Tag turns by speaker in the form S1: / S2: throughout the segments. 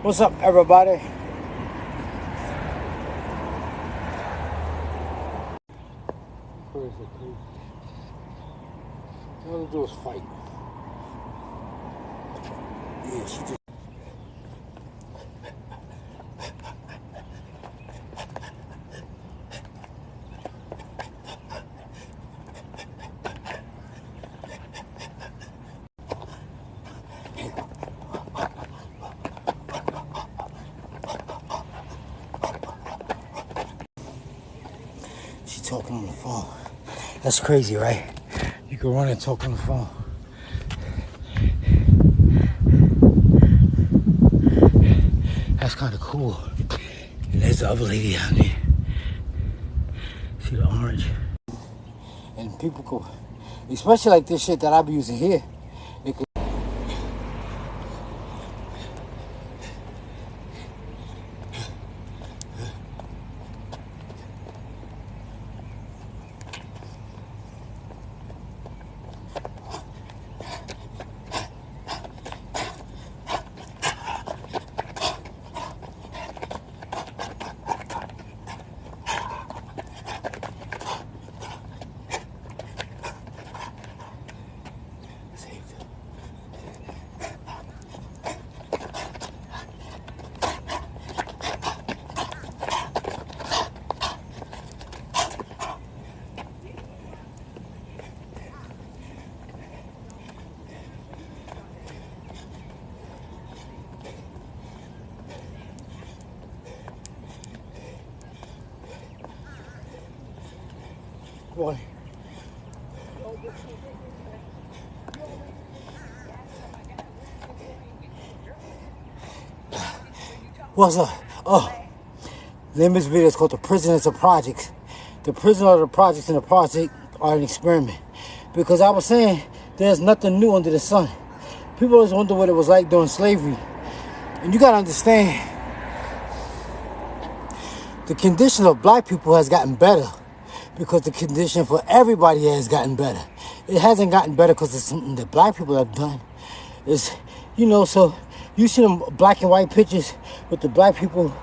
S1: What's up, everybody? Where is it, please? All they do is fight. Yeah, she just... She talking on the phone. That's crazy, right? You can run and talk on the phone. That's kind of cool. And there's the other lady down there. See the orange? And people go, especially like this shit that I be using here. It could... Boy. What's up? Oh, the name of this video is called The Prisoners of Projects. The prisoners of the projects and the project are an experiment. Because I was saying, there's nothing new under the sun. People always wonder what it was like during slavery. And you gotta understand, the condition of black people has gotten better. Because the condition for everybody has gotten better. It hasn't gotten better because it's something that black people have done. It's, you know, so you see them black and white pictures with the black people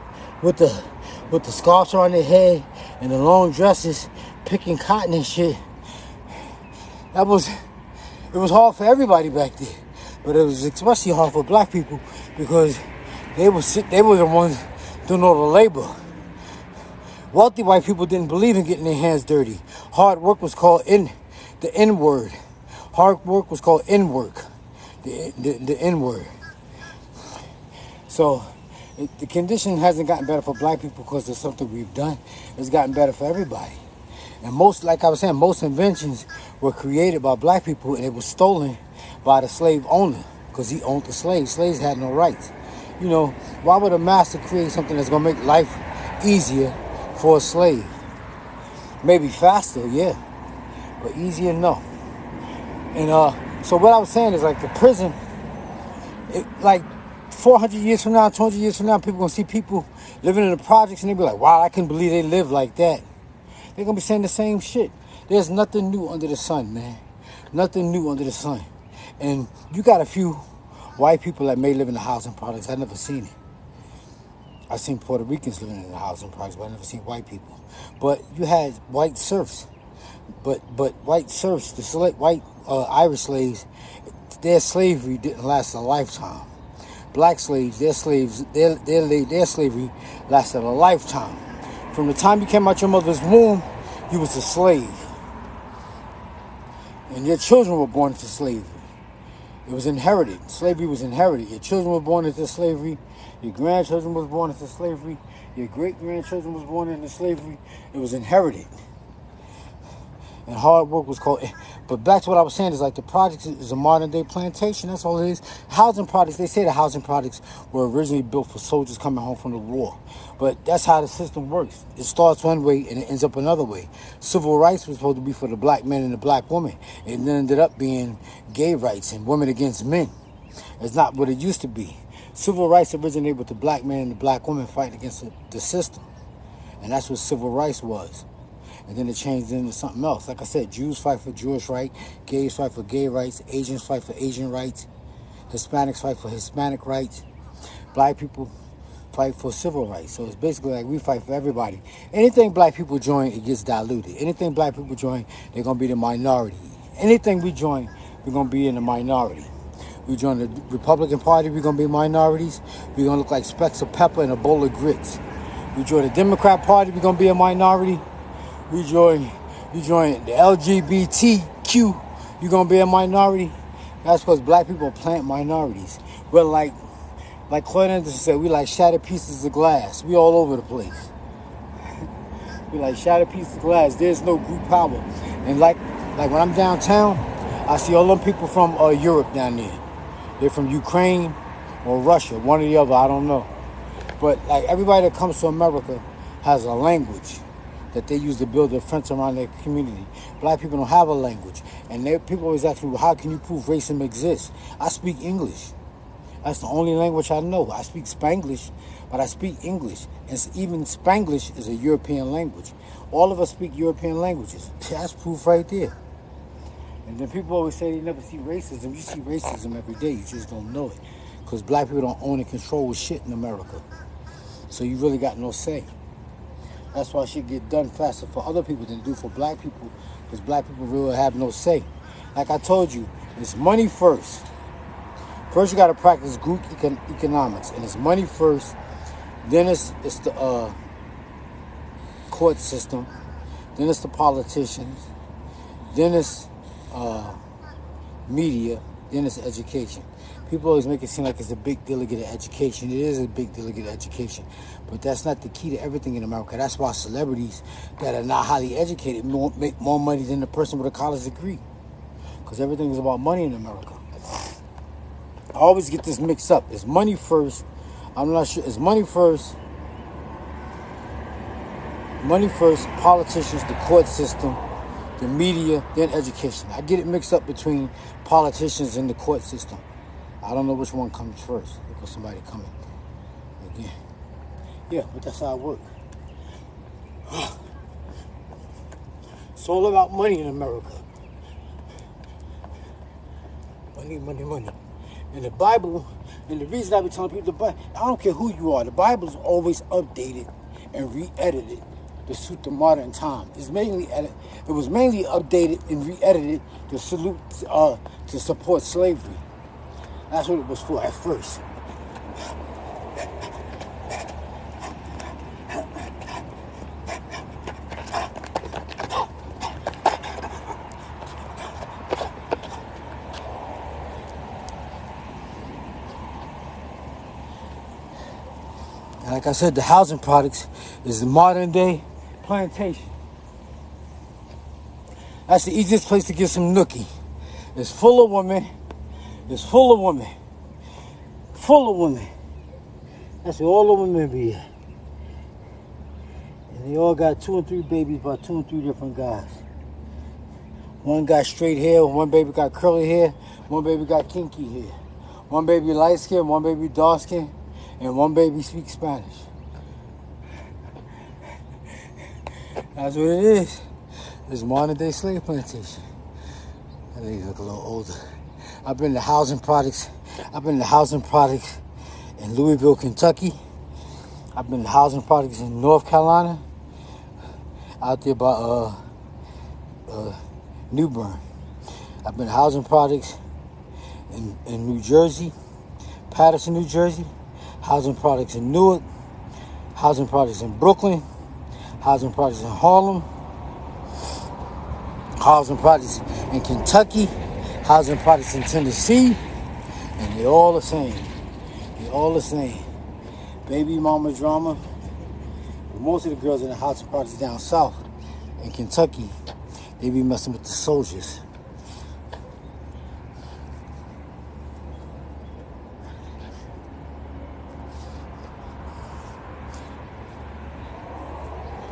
S1: with the scarves around their head and the long dresses picking cotton and shit. It was hard for everybody back there. But it was especially hard for black people because they were the ones doing all the labor. Wealthy white people didn't believe in getting their hands dirty. Hard work was called the N-word. Hard work was called N-work. The N-word. So the condition hasn't gotten better for black people because of something we've done. It's gotten better for everybody. And most, like I was saying, most inventions were created by black people and it was stolen by the slave owner because he owned the slaves. Slaves had no rights. You know, why would a master create something that's going to make life easier for a slave? Maybe faster, yeah, but easier, no. And so what I was saying is, like, the prison, like 400 years from now, 200 years from now, people gonna see people living in the projects and they be like, wow, I can't believe they live like that. They're gonna be saying the same shit. There's nothing new under the sun, man. Nothing new under the sun. And you got a few white people that may live in the housing projects. I've never seen it. I've seen Puerto Ricans living in the housing projects, but I've never seen white people. But you had white serfs. But white serfs, the white Irish slaves, their slavery didn't last a lifetime. Black slaves, their slavery lasted a lifetime. From the time you came out your mother's womb, you was a slave. And your children were born into slavery. It was inherited. Slavery was inherited. Your children were born into slavery. Your grandchildren was born into slavery. Your great-grandchildren was born into slavery. It was inherited. And hard work was called... But back to what I was saying is, like, the projects is a modern-day plantation. That's all it is. Housing projects, they say the housing projects were originally built for soldiers coming home from the war. But that's how the system works. It starts one way and it ends up another way. Civil rights was supposed to be for the black man and the black woman. It ended up being gay rights and women against men. It's not what it used to be. Civil rights originated with the black man and the black woman fighting against the system. And that's what civil rights was. And then it changed into something else. Like I said, Jews fight for Jewish rights, gays fight for gay rights, Asians fight for Asian rights, Hispanics fight for Hispanic rights, black people fight for civil rights. So it's basically like we fight for everybody. Anything black people join, it gets diluted. Anything black people join, they're going to be the minority. Anything we join, we're going to be in the minority. We join the Republican Party, we're going to be minorities. We're going to look like specks of pepper in a bowl of grits. We join the Democrat Party, we're going to be a minority. We join the LGBTQ, you're going to be a minority. That's because black people plant minorities. We're like Claude Anderson said, we like shattered pieces of glass. We all over the place. We like shattered pieces of glass. There's no group power. And like when I'm downtown, I see all them people from Europe down there. They're from Ukraine or Russia, one or the other, I don't know. But like everybody that comes to America has a language that they use to build a fence around their community. Black people don't have a language. And people always ask me, well, how can you prove racism exists? I speak English. That's the only language I know. I speak Spanglish, but I speak English. And even Spanglish is a European language. All of us speak European languages. That's proof right there. And then people always say they never see racism. You see racism every day. You just don't know it. Because black people don't own and control shit in America. So you really got no say. That's why shit get done faster for other people than do for black people. Because black people really have no say. Like I told you, it's money first. First you got to practice group economics. And it's money first. Then it's the court system. Then it's the politicians. Then it's media. Then it's education. People always make it seem like it's a big deal to get an education. It is a big deal to get an education. But that's not the key to everything in America. That's why celebrities that are not highly educated make more money than the person with a college degree. Because everything is about money in America. I always get this mixed up. It's money first. I'm not sure. It's money first. Money first, politicians, the court system, the media, then education. I get it mixed up between politicians and the court system. I don't know which one comes first because somebody coming again. Yeah, but that's how it works. It's all about money in America. Money, money, money. And the Bible, and the reason I be telling people, the Bible, I don't care who you are, the Bible is always updated and re-edited to suit the modern time. It was mainly updated and re-edited to support slavery. That's what it was for at first. And like I said, the housing products is the modern day plantation. That's the easiest place to get some nookie. It's full of women. It's full of women. Full of women. That's where all the women be at. And they all got 2 and 3 babies by 2 and 3 different guys. One got straight hair, one baby got curly hair, one baby got kinky hair. One baby light skin, one baby dark skin, and one baby speaks Spanish. That's what it is. It's modern day slave plantation. That lady look a little older. I've been to housing products in Louisville, Kentucky. I've been to housing products in North Carolina, out there by New Bern. I've been to housing products in New Jersey, Patterson, New Jersey, housing products in Newark, housing products in Brooklyn, housing products in Harlem, housing products in Kentucky, housing products in Tennessee, and they're all the same. They're all the same. Baby mama drama. But most of the girls in the housing products down south in Kentucky, they be messing with the soldiers.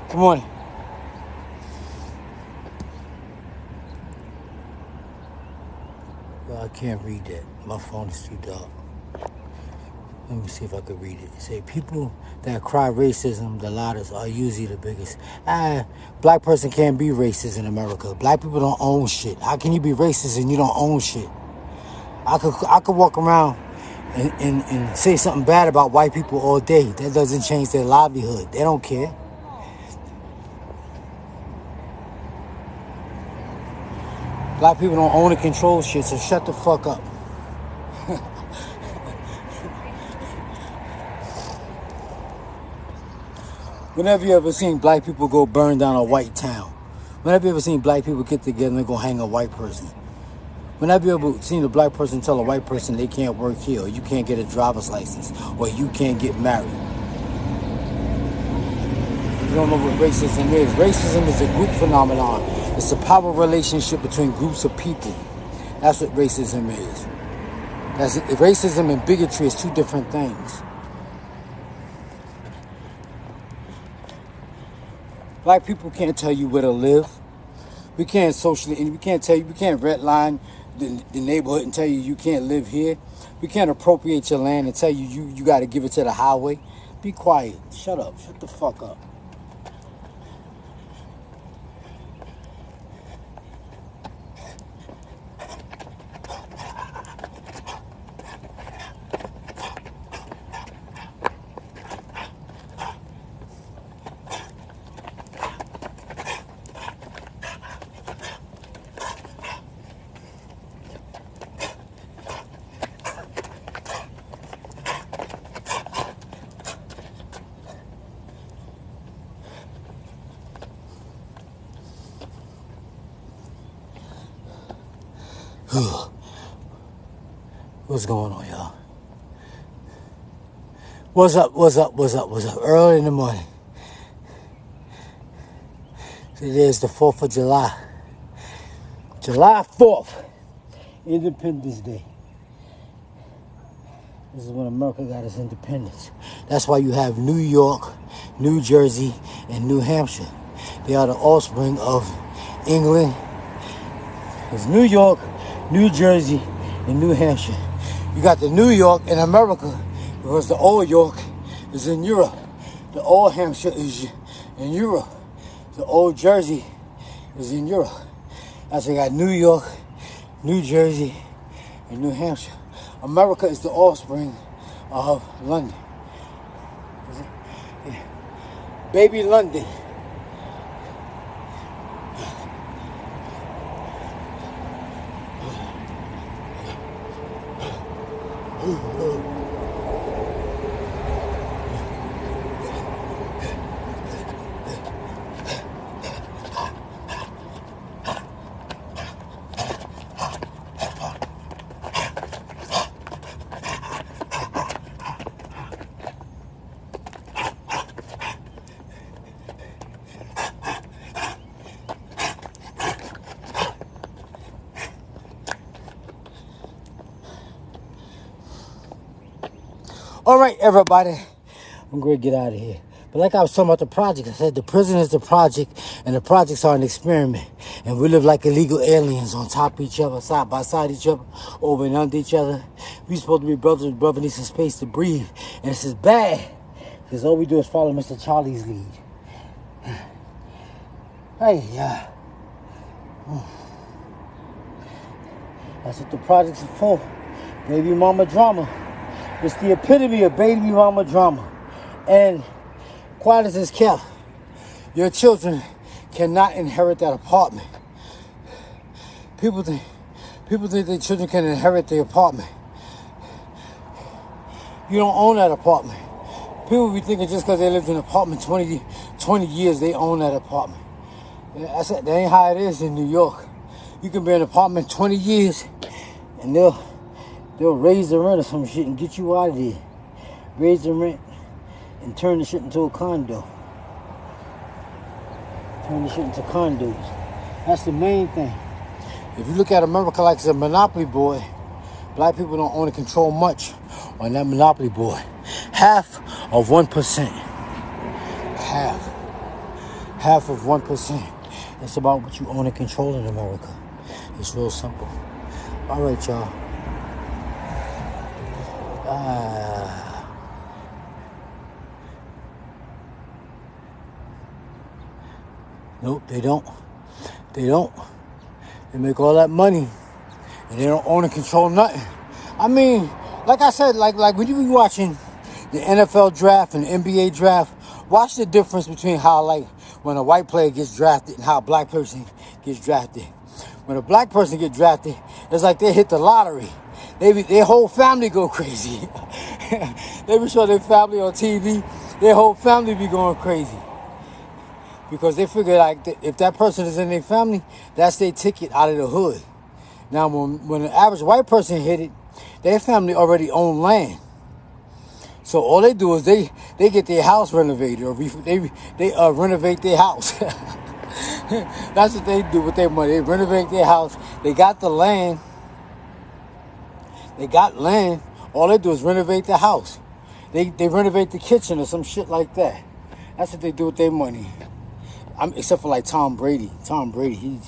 S1: Good morning. I can't read that. My phone is too dark. Let me see if I could read it. It say people that cry racism the loudest are usually the biggest. Black person can't be racist in America. Black people don't own shit. How can you be racist and you don't own shit? I could walk around and say something bad about white people all day. That doesn't change their livelihood. They don't care. Black people don't own and control shit, so shut the fuck up. Whenever you ever seen black people go burn down a white town? Whenever you ever seen black people get together and go hang a white person? Whenever you ever seen a black person tell a white person they can't work here, or you can't get a driver's license, or you can't get married? You don't know what racism is. Racism is a group phenomenon. It's a power relationship between groups of people. That's what racism is. Racism and bigotry is two different things. Black people can't tell you where to live. We can't we can't redline the neighborhood and tell you can't live here. We can't appropriate your land and tell you got to give it to the highway. Be quiet. Shut up. Shut the fuck up. What's going on, y'all? What's up? Early in the morning. Today is the 4th of July. July 4th. Independence Day. This is when America got its independence. That's why you have New York, New Jersey, and New Hampshire. They are the offspring of England. It's New York, New Jersey, and New Hampshire. You got the New York in America because the old York is in Europe. The old Hampshire is in Europe. The old Jersey is in Europe. That's why you got New York, New Jersey, and New Hampshire. America is the offspring of London. Yeah. Baby London. All right, everybody, I'm going to get out of here. But like I was talking about the project, I said the prison is the project, and the projects are an experiment. And we live like illegal aliens on top of each other, side by side each other, over and under each other. We supposed to be brothers, but brother needs some space to breathe. And this is bad, because all we do is follow Mr. Charlie's lead. Hey, yeah. That's what the projects are for. Baby mama drama. It's the epitome of baby mama drama. And quiet as it's kept, your children cannot inherit that apartment. People think their children can inherit the apartment. You don't own that apartment. People be thinking just because they lived in an apartment 20 years, they own that apartment. That ain't how it is in New York. You can be in an apartment 20 years, and they'll raise the rent or some shit and get you out of there. Raise the rent and turn the shit into a condo. Turn the shit into condos. That's the main thing. If you look at America like it's a monopoly board, black people don't own and control much on that monopoly board. Half of 1%. Half of 1%. It's about what you own and control in America. It's real simple. All right, y'all. Nope, they don't. They make all that money, and they don't own and control nothing. I mean, like I said, like when you be watching the NFL draft and the NBA draft, watch the difference between how like when a white player gets drafted and how a black person gets drafted. When a black person gets drafted, it's like they hit the lottery. Their whole family go crazy. They be showing their family on TV. Their whole family be going crazy because they figure like if that person is in their family, that's their ticket out of the hood. Now, when an average white person hit it, their family already own land. So all they do is they get their house renovated or they renovate their house. That's what they do with their money. They renovate their house. They got the land. They got land. All they do is renovate the house. They renovate the kitchen or some shit like that. That's what they do with their money. Except for like Tom Brady. Tom Brady,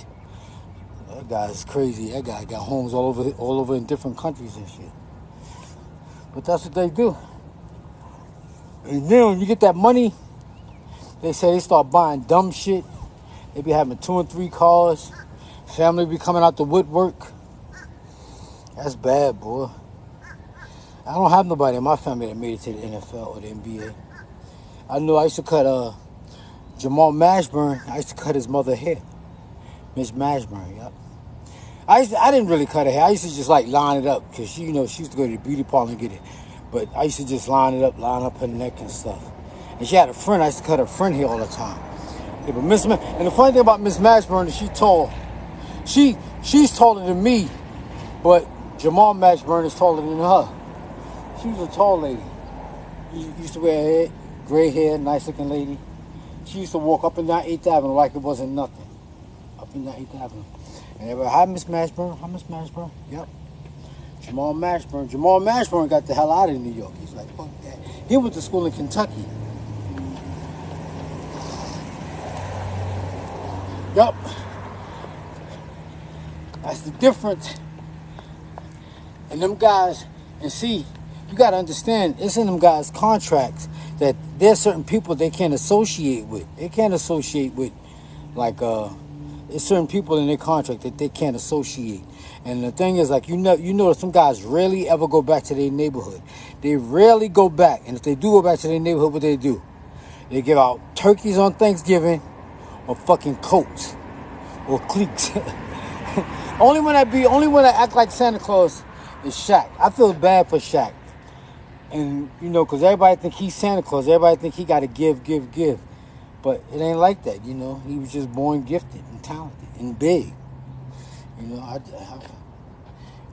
S1: that guy's crazy. That guy got homes all over in different countries and shit. But that's what they do. And then when you get that money, they say they start buying dumb shit. They be having 2 and 3 cars. Family be coming out the woodwork. That's bad, boy. I don't have nobody in my family that made it to the NFL or the NBA. I know I used to cut Jamal Mashburn. I used to cut his mother hair. Miss Mashburn, yep. I didn't really cut her hair. I used to just like line it up because she used to go to the beauty parlor and get it. But I used to just line up her neck and stuff. And she had a friend. I used to cut her friend hair all the time. Yeah, but and the funny thing about Miss Mashburn is she's tall. She's taller than me, but Jamal Mashburn is taller than her. She was a tall lady. She used to wear gray hair, nice looking lady. She used to walk up and down 8th Avenue like it wasn't nothing. Up and down 8th Avenue. And everybody, hi, Miss Mashburn. Hi, Miss Mashburn. Yep. Jamal Mashburn. Jamal Mashburn got the hell out of New York. He's like, fuck that. He went to school in Kentucky. Yep. That's the difference. And them guys, and see, you got to understand, it's in them guys' contracts that there's certain people they can't associate with. They can't associate with, like, there's certain people in their contract that they can't associate. And the thing is, like, you know some guys rarely ever go back to their neighborhood. They rarely go back. And if they do go back to their neighborhood, what they do? They give out turkeys on Thanksgiving or fucking coats or cliques. only when I act like Santa Claus is Shaq. I feel bad for Shaq. And, because everybody think he's Santa Claus. Everybody think he got to give. But it ain't like that, He was just born gifted and talented and big.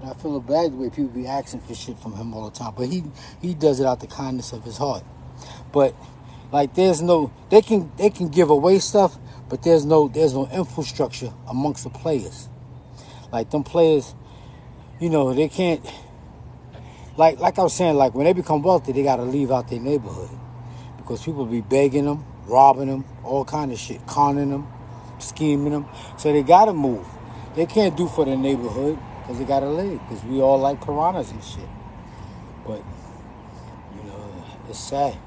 S1: I feel bad the way people be asking for shit from him all the time. But he does it out the kindness of his heart. But, like, they can give away stuff, but there's no infrastructure amongst the players. Like, them players, they can't, like I was saying, like, when they become wealthy, they got to leave out their neighborhood. Because people be begging them, robbing them, all kind of shit, conning them, scheming them. So they got to move. They can't do for their neighborhood because they got to live. Because we all like piranhas and shit. But, it's sad.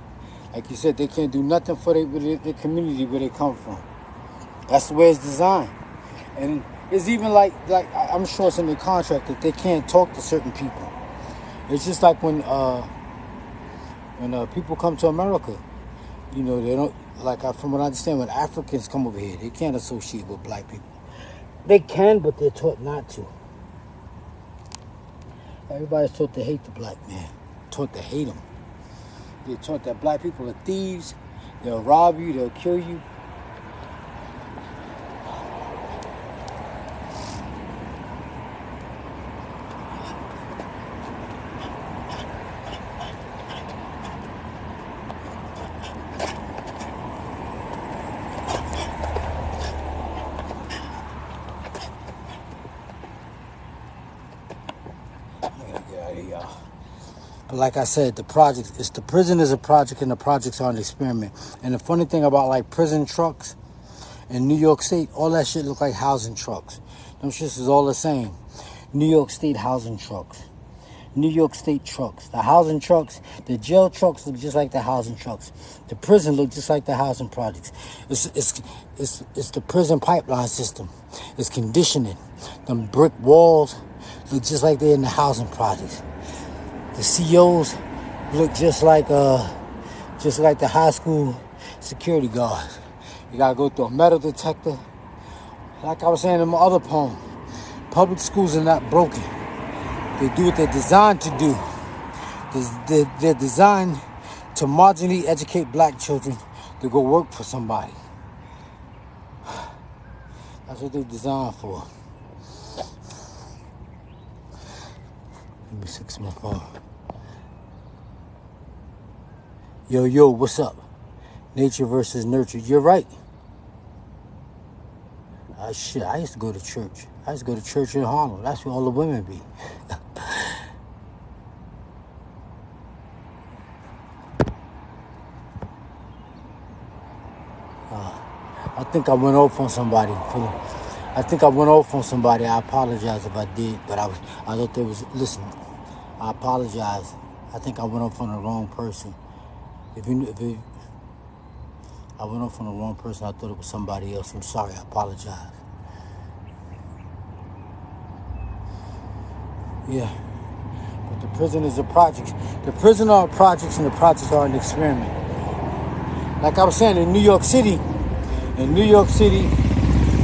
S1: Like you said, they can't do nothing for the community where they come from. That's the way it's designed. And it's even like I'm sure it's in the contract that they can't talk to certain people. It's just like when people come to America, they don't, from what I understand, when Africans come over here, they can't associate with black people. They can, but they're taught not to. Everybody's taught to hate the black man, taught to hate him. They're taught that black people are thieves, they'll rob you, they'll kill you. But like I said, the prison is a project and the projects are an experiment. And the funny thing about like prison trucks in New York State, all that shit look like housing trucks. Them shits is all the same. New York State housing trucks. New York State trucks. The housing trucks, the jail trucks look just like the housing trucks. The prison look just like the housing projects. It's the prison pipeline system. It's conditioning. Them brick walls look just like they're in the housing projects. The COs look just like the high school security guards. You gotta go through a metal detector. Like I was saying in my other poem, public schools are not broken. They do what they're designed to do. They're designed to marginally educate black children to go work for somebody. That's what they're designed for. Let me fix my phone. Yo, what's up? Nature versus nurture. You're right. I used to go to church. I used to go to church in Harlem. That's where all the women be. I think I went off on somebody. I apologize if I did, but I thought there was. Listen, I apologize. I think I went off on the wrong person. I went off on the wrong person. I thought it was somebody else. I'm sorry. I apologize. Yeah. But the prison is a project. The prison are projects and the projects are an experiment. Like I was saying, in New York City,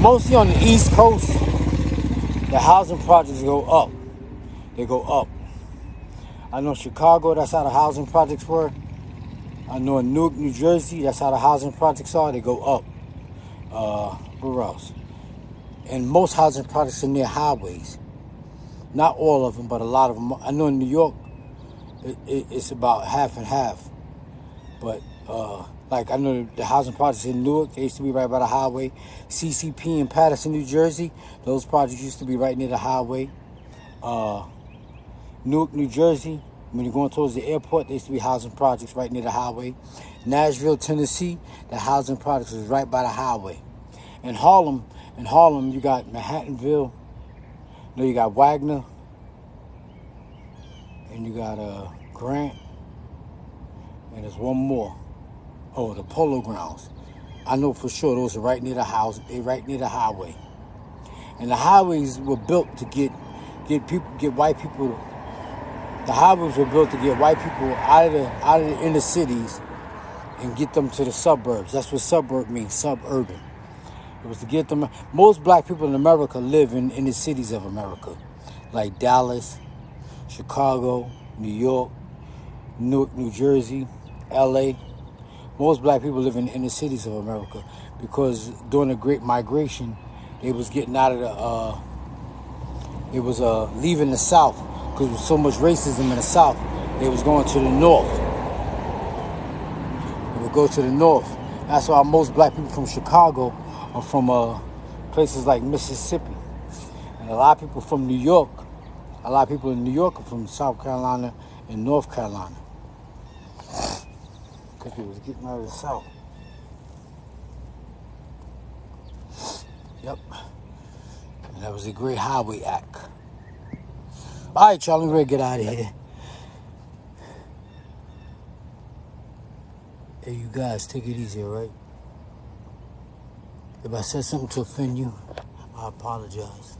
S1: mostly on the East Coast, the housing projects go up. They go up. I know Chicago, that's how the housing projects were. I know in Newark, New Jersey, that's how the housing projects are. They go up. Where else? And most housing projects are near highways. Not all of them, but a lot of them. I know in New York, it's about half and half. But like I know the housing projects in Newark, they used to be right by the highway. CCP in Paterson, New Jersey, those projects used to be right near the highway. Newark, New Jersey, when you're going towards the airport, there used to be housing projects right near the highway. Nashville, Tennessee, the housing projects was right by the highway. In Harlem, you got Manhattanville. You got Wagner, and you got Grant, and there's one more. Oh, the Polo Grounds. I know for sure those are right near the house. They're right near the highway, and the highways were built to get white people. The highways were built to get white people out of the inner cities and get them to the suburbs. That's what suburb means, suburban. It was to get them. Most black people in America live in the cities of America, like Dallas, Chicago, New York, Newark, New Jersey, L.A. Most black people live in the inner cities of America because during the Great Migration, they was getting out of leaving the South because there was so much racism in the South. They was going to the North. They would go to the North. That's why most black people from Chicago are from places like Mississippi. And a lot of people from New York, a lot of people in New York are from South Carolina and North Carolina. Because they was getting out of the South. Yep. And that was the Great Highway Act. All right, y'all, I'm ready to get out of here. Hey, you guys, take it easy, all right? If I said something to offend you, I apologize.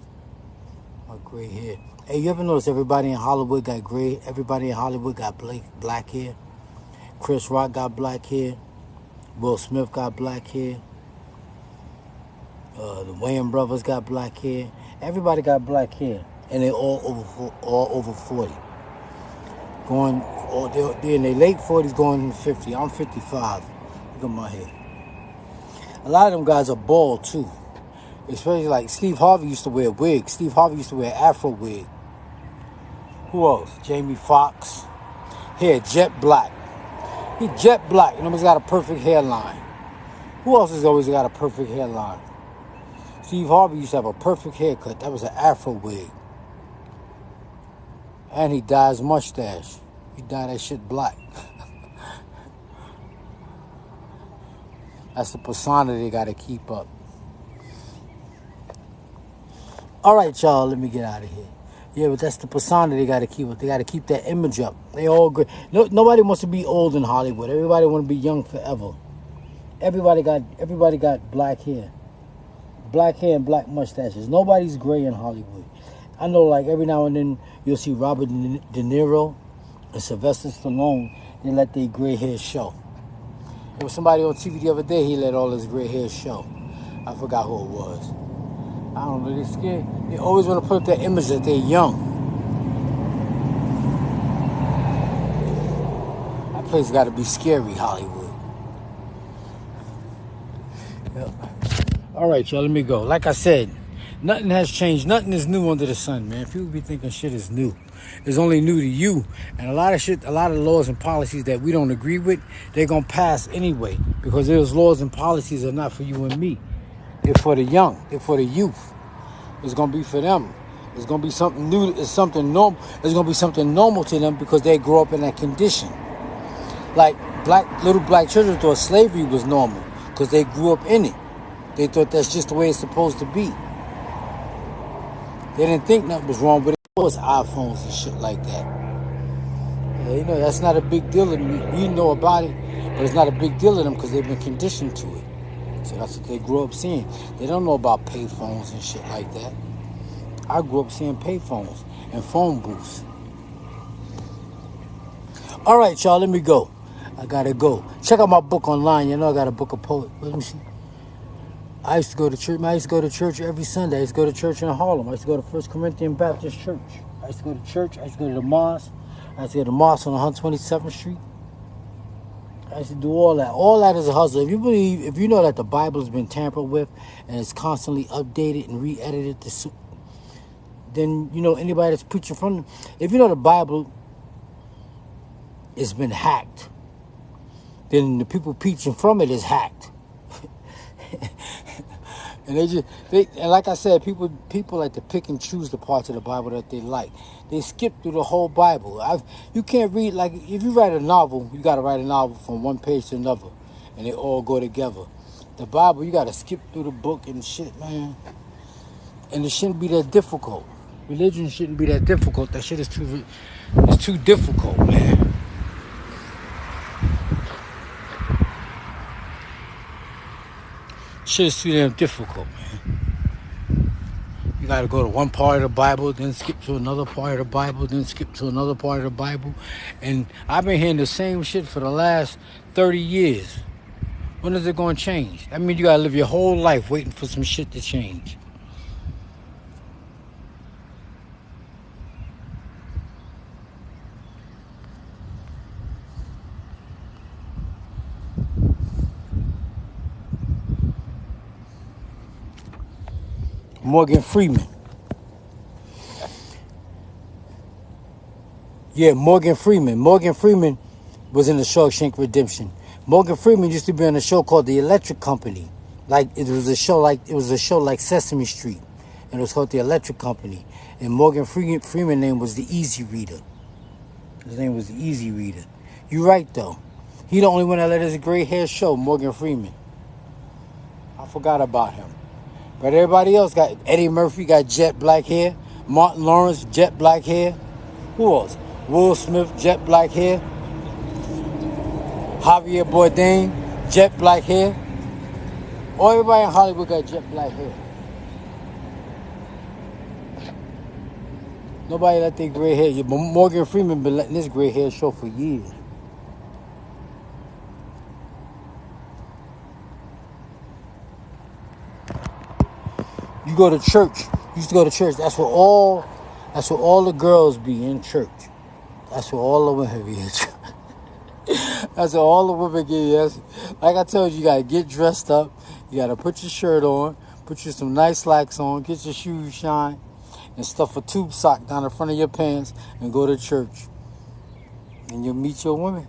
S1: My gray hair. Hey, you ever notice everybody in Hollywood got gray? Everybody in Hollywood got black hair. Chris Rock got black hair. Will Smith got black hair. The Wayans brothers got black hair. Everybody got black hair, and they all over 40. They're in their late 40s, going into 50. I'm 55. Look at my hair. A lot of them guys are bald too. Especially like Steve Harvey used to wear a wig. Steve Harvey used to wear an afro wig. Who else? Jamie Foxx. Hair jet black. He jet black and always got a perfect hairline. Who else has always got a perfect hairline? Steve Harvey used to have a perfect haircut. That was an afro wig. And he dyed his mustache. He dyed that shit black. That's the persona they got to keep up. All right, y'all, let me get out of here. Yeah, but that's the persona they got to keep up. They got to keep that image up. They all good. Nobody wants to be old in Hollywood. Everybody want to be young forever. Everybody got black hair. Black hair and black mustaches. Nobody's gray in Hollywood. I know, like, every now and then you'll see Robert De Niro and Sylvester Stallone, they let their gray hair show. There was somebody on TV the other day, he let all his gray hair show. I forgot who it was. I don't know, they're scared. They always want to put up that image that they're young. That place got to be scary, Hollywood. Yep. All right, y'all, let me go. Like I said, nothing has changed. Nothing is new under the sun, man. People be thinking shit is new. It's only new to you. And a lot of shit, a lot of laws and policies that we don't agree with, they're going to pass anyway. Because those laws and policies are not for you and me. They're for the young. They're for the youth. It's going to be for them. It's going to be something new. It's something normal. It's going to be something normal to them because they grow up in that condition. Like little black children thought slavery was normal because they grew up in it. They thought that's just the way it's supposed to be. They didn't think nothing was wrong with it. It was iPhones and shit like that. Yeah, you know, that's not a big deal to me. We know about it, but it's not a big deal to them because they've been conditioned to it. So that's what they grew up seeing. They don't know about pay phones and shit like that. I grew up seeing pay phones and phone booths. All right, y'all, let me go. I gotta go. Check out my book online. You know I got a book of poetry. Let me see. I used to go to church. I used to go to church every Sunday. I used to go to church in Harlem. I used to go to First Corinthian Baptist Church. I used to go to church. I used to go to the mosque. I used to go to the mosque on 127th Street. I used to do all that. All that is a hustle. If you know that the Bible has been tampered with and it's constantly updated and re-edited, then you know anybody that's preaching from them. If you know the Bible has been hacked, then the people preaching from it is hacked. And and like I said, people like to pick and choose the parts of the Bible that they like. They skip through the whole Bible. You can't read, like, if you write a novel, you got to write a novel from one page to another, and they all go together. The Bible, you got to skip through the book and shit, man. And it shouldn't be that difficult. Religion shouldn't be that difficult. That shit is too difficult, man. Shit is too damn difficult, man. You gotta go to one part of the Bible, then skip to another part of the Bible, then skip to another part of the Bible. And I've been hearing the same shit for the last 30 years. When is it gonna change? I mean, you gotta live your whole life waiting for some shit to change. Morgan Freeman. Yeah, Morgan Freeman. Morgan Freeman was in the Shawshank Redemption. Morgan Freeman used to be on a show called The Electric Company. Like it was a show like Sesame Street, and it was called The Electric Company. And Morgan Freeman's name was the Easy Reader. His name was the Easy Reader. You're right though. He the only one that let his gray hair show. Morgan Freeman. I forgot about him. But everybody else got Eddie Murphy got jet black hair. Martin Lawrence jet black hair. Who else? Will Smith jet black hair. Javier Bardem jet black hair. Everybody in Hollywood got jet black hair. Nobody let their gray hair. But Morgan Freeman been letting this gray hair show for years. You go to church. You used to go to church. That's where all the girls be in church. That's where all the women be in church. That's where all the women get. Yes. Like I told you, you gotta get dressed up. You gotta put your shirt on, put you some nice slacks on, get your shoes shine, and stuff a tube sock down the front of your pants and go to church. And you'll meet your women.